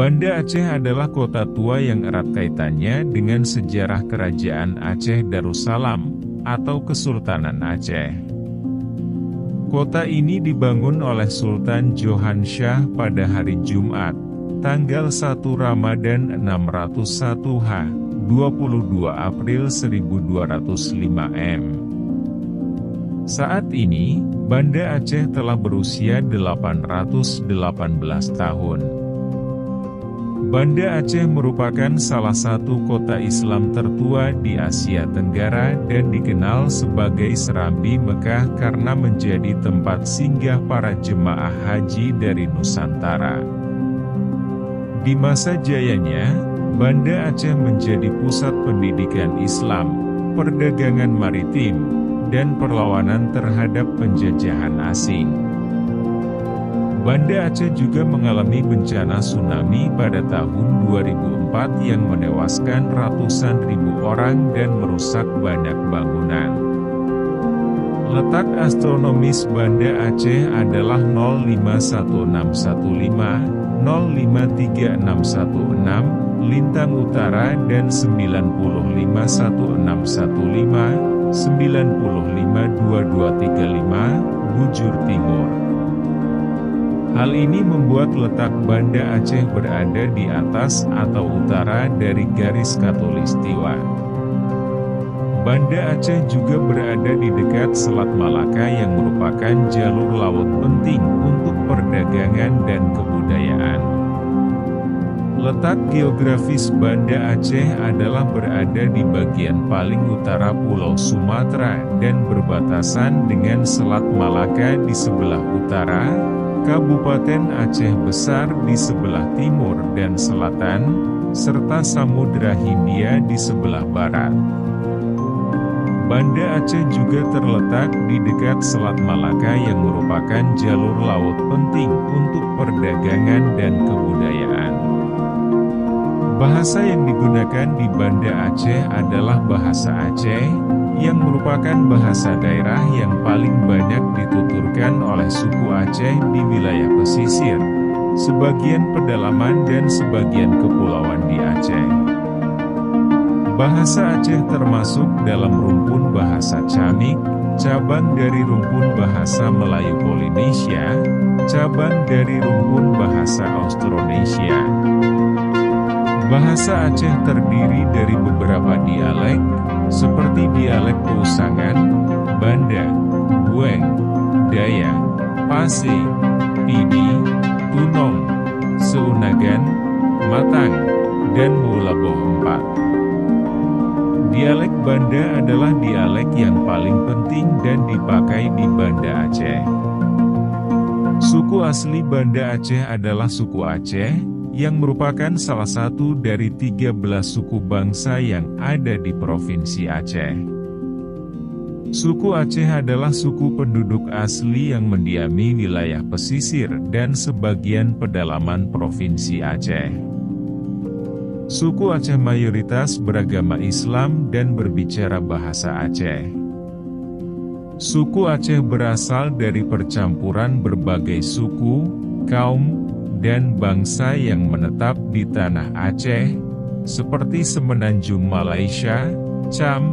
Banda Aceh adalah kota tua yang erat kaitannya dengan sejarah Kerajaan Aceh Darussalam, atau Kesultanan Aceh. Kota ini dibangun oleh Sultan Johan Shah pada hari Jumat, tanggal 1 Ramadan 601 H, 22 April 1205 M. Saat ini, Banda Aceh telah berusia 818 tahun. Banda Aceh merupakan salah satu kota Islam tertua di Asia Tenggara dan dikenal sebagai Serambi Mekah karena menjadi tempat singgah para jemaah haji dari Nusantara. Di masa jayanya, Banda Aceh menjadi pusat pendidikan Islam, perdagangan maritim, dan perlawanan terhadap penjajahan asing. Banda Aceh juga mengalami bencana tsunami pada tahun 2004 yang menewaskan ratusan ribu orang dan merusak banyak bangunan. Letak astronomis Banda Aceh adalah 051615, 053616, lintang utara dan 90511615, 90522235, bujur timur. Hal ini membuat letak Banda Aceh berada di atas atau utara dari garis khatulistiwa. Banda Aceh juga berada di dekat Selat Malaka yang merupakan jalur laut penting untuk perdagangan dan kebudayaan. Letak geografis Banda Aceh adalah berada di bagian paling utara Pulau Sumatera dan berbatasan dengan Selat Malaka di sebelah utara, Kabupaten Aceh Besar di sebelah timur dan selatan, serta Samudra Hindia di sebelah barat. Banda Aceh juga terletak di dekat Selat Malaka yang merupakan jalur laut penting untuk perdagangan dan kebudayaan. Bahasa yang digunakan di Banda Aceh adalah bahasa Aceh, yang merupakan bahasa daerah yang paling banyak dituturkan oleh suku Aceh di wilayah pesisir, sebagian pedalaman dan sebagian kepulauan di Aceh. Bahasa Aceh termasuk dalam rumpun bahasa Camik, cabang dari rumpun bahasa Melayu Polinesia, cabang dari rumpun bahasa Austronesia. Bahasa Aceh terdiri dari beberapa dialek, seperti dialek Pausangan, Banda, Bueng, Dayak, Pase, Pidi, Tunong, Seunagan, Matang, dan Mulaboh IV. Dialek Banda adalah dialek yang paling penting dan dipakai di Banda Aceh. Suku asli Banda Aceh adalah suku Aceh, yang merupakan salah satu dari 13 suku bangsa yang ada di Provinsi Aceh. Suku Aceh adalah suku penduduk asli yang mendiami wilayah pesisir dan sebagian pedalaman Provinsi Aceh. Suku Aceh mayoritas beragama Islam dan berbicara bahasa Aceh. Suku Aceh berasal dari percampuran berbagai suku, kaum, dan bangsa yang menetap di tanah Aceh, seperti Semenanjung Malaysia, Cham,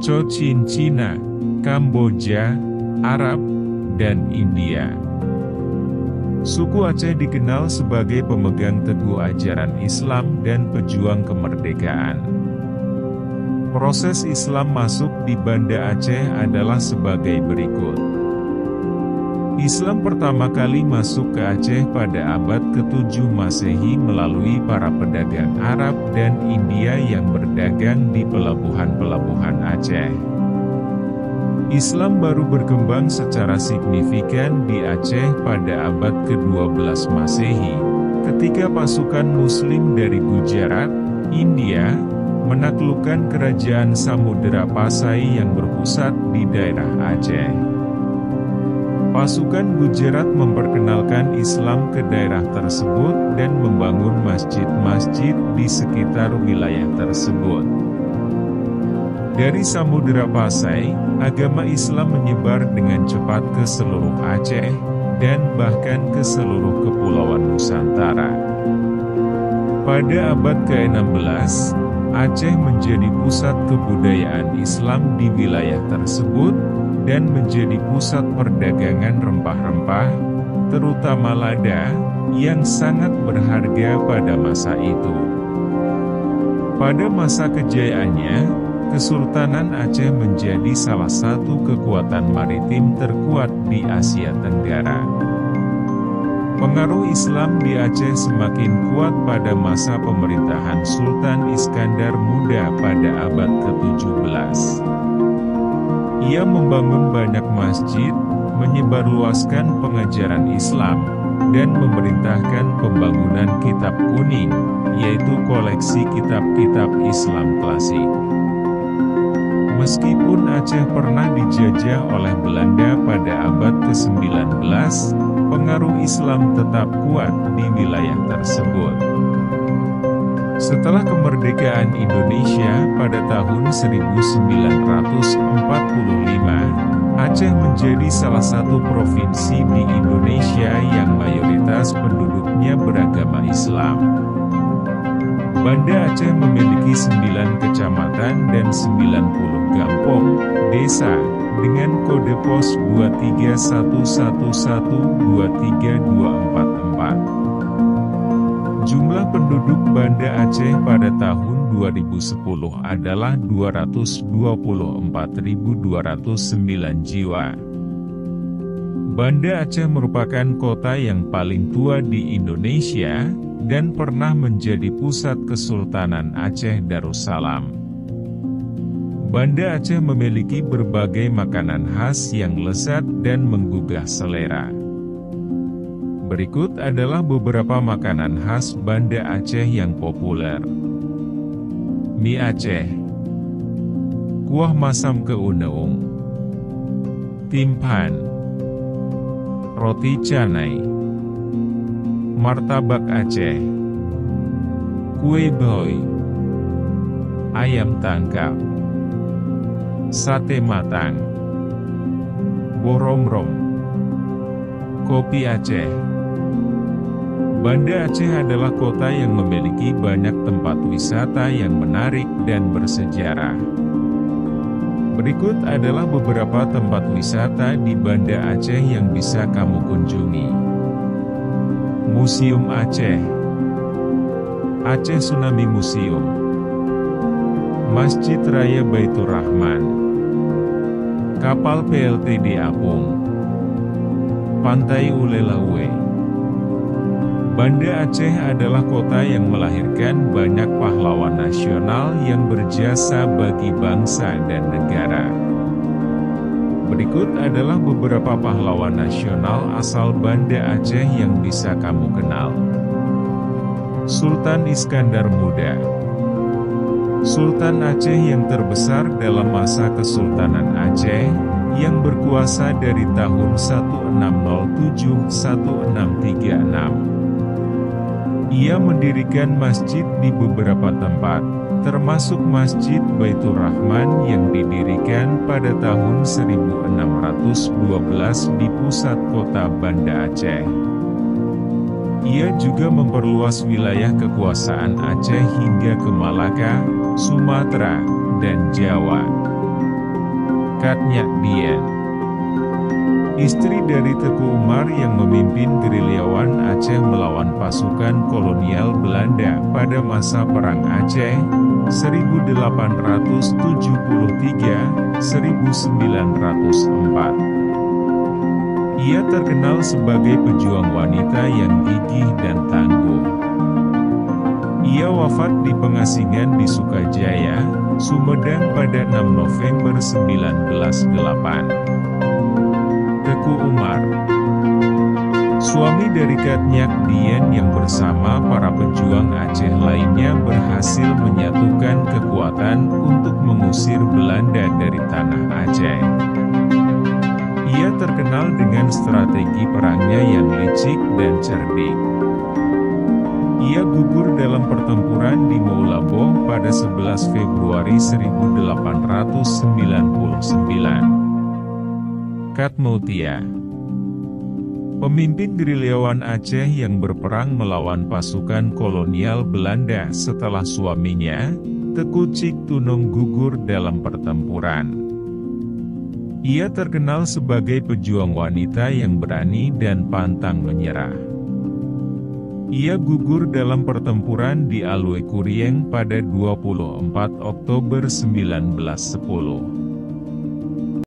Cochin Cina, Kamboja, Arab, dan India. Suku Aceh dikenal sebagai pemegang teguh ajaran Islam dan pejuang kemerdekaan. Proses Islam masuk di Banda Aceh adalah sebagai berikut. Islam pertama kali masuk ke Aceh pada abad ke-7 Masehi melalui para pedagang Arab dan India yang berdagang di pelabuhan-pelabuhan Aceh. Islam baru berkembang secara signifikan di Aceh pada abad ke-12 Masehi, ketika pasukan Muslim dari Gujarat, India, menaklukkan kerajaan Samudera Pasai yang berpusat di daerah Aceh. Pasukan Gujarat memperkenalkan Islam ke daerah tersebut dan membangun masjid-masjid di sekitar wilayah tersebut. Dari Samudera Pasai, agama Islam menyebar dengan cepat ke seluruh Aceh, dan bahkan ke seluruh kepulauan Nusantara. Pada abad ke-16, Aceh menjadi pusat kebudayaan Islam di wilayah tersebut, dan menjadi pusat perdagangan rempah-rempah, terutama lada, yang sangat berharga pada masa itu. Pada masa kejayaannya, Kesultanan Aceh menjadi salah satu kekuatan maritim terkuat di Asia Tenggara. Pengaruh Islam di Aceh semakin kuat pada masa pemerintahan Sultan Iskandar Muda pada abad ke-17. Ia membangun banyak masjid, menyebarluaskan pengajaran Islam, dan memerintahkan pembangunan kitab kuning, yaitu koleksi kitab-kitab Islam klasik. Meskipun Aceh pernah dijajah oleh Belanda pada abad ke-19, pengaruh Islam tetap kuat di wilayah tersebut. Setelah kemerdekaan Indonesia pada tahun 1945, Aceh menjadi salah satu provinsi di Indonesia yang mayoritas penduduknya beragama Islam. Banda Aceh memiliki 9 kecamatan dan 90 kampung, desa, dengan kode pos 231123244. Jumlah penduduk Banda Aceh pada tahun 2010 adalah 224.209 jiwa. Banda Aceh merupakan kota yang paling tua di Indonesia, dan pernah menjadi pusat Kesultanan Aceh Darussalam. Banda Aceh memiliki berbagai makanan khas yang lezat dan menggugah selera. Berikut adalah beberapa makanan khas Banda Aceh yang populer. Mie Aceh, kuah masam keuneung, timpan, roti canai, martabak Aceh, kue boy, ayam tangkap, sate matang, boromrom, kopi Aceh. Banda Aceh adalah kota yang memiliki banyak tempat wisata yang menarik dan bersejarah. Berikut adalah beberapa tempat wisata di Banda Aceh yang bisa kamu kunjungi. Museum Aceh, Aceh Tsunami Museum, Masjid Raya Baitur Rahman, Kapal PLTD Apung, Pantai Ulelawe. Banda Aceh adalah kota yang melahirkan banyak pahlawan nasional yang berjasa bagi bangsa dan negara. Berikut adalah beberapa pahlawan nasional asal Banda Aceh yang bisa kamu kenal. Sultan Iskandar Muda, Sultan Aceh yang terbesar dalam masa Kesultanan Aceh, yang berkuasa dari tahun 1636. Ia mendirikan masjid di beberapa tempat, termasuk Masjid Baitur Rahman yang didirikan pada tahun 1612 di pusat kota Banda Aceh. Ia juga memperluas wilayah kekuasaan Aceh hingga ke Malaka, Sumatera, dan Jawa. Katnyak Dien, istri dari Teku Umar yang memimpin gerilyawan Aceh melawan pasukan kolonial Belanda pada masa Perang Aceh, 1873-1904. Ia terkenal sebagai pejuang wanita yang gigih dan tangguh. Ia wafat di pengasingan di Sukajaya, Sumedang pada 6 November 1908. Teku Umar, suami dari Katnyak Dien yang bersama para pejuang Aceh lainnya berhasil menyatukan kekuatan untuk mengusir Belanda dari tanah Aceh. Ia terkenal dengan strategi perangnya yang licik dan cerdik. Ia gugur dalam pertempuran di Moulabo pada 11 Februari 1899. Katmutia, Pemimpin gerilyawan Aceh yang berperang melawan pasukan kolonial Belanda setelah suaminya, Teuku Cik Tunung, gugur dalam pertempuran. Ia terkenal sebagai pejuang wanita yang berani dan pantang menyerah. Ia gugur dalam pertempuran di Alue Kurieng pada 24 Oktober 1910.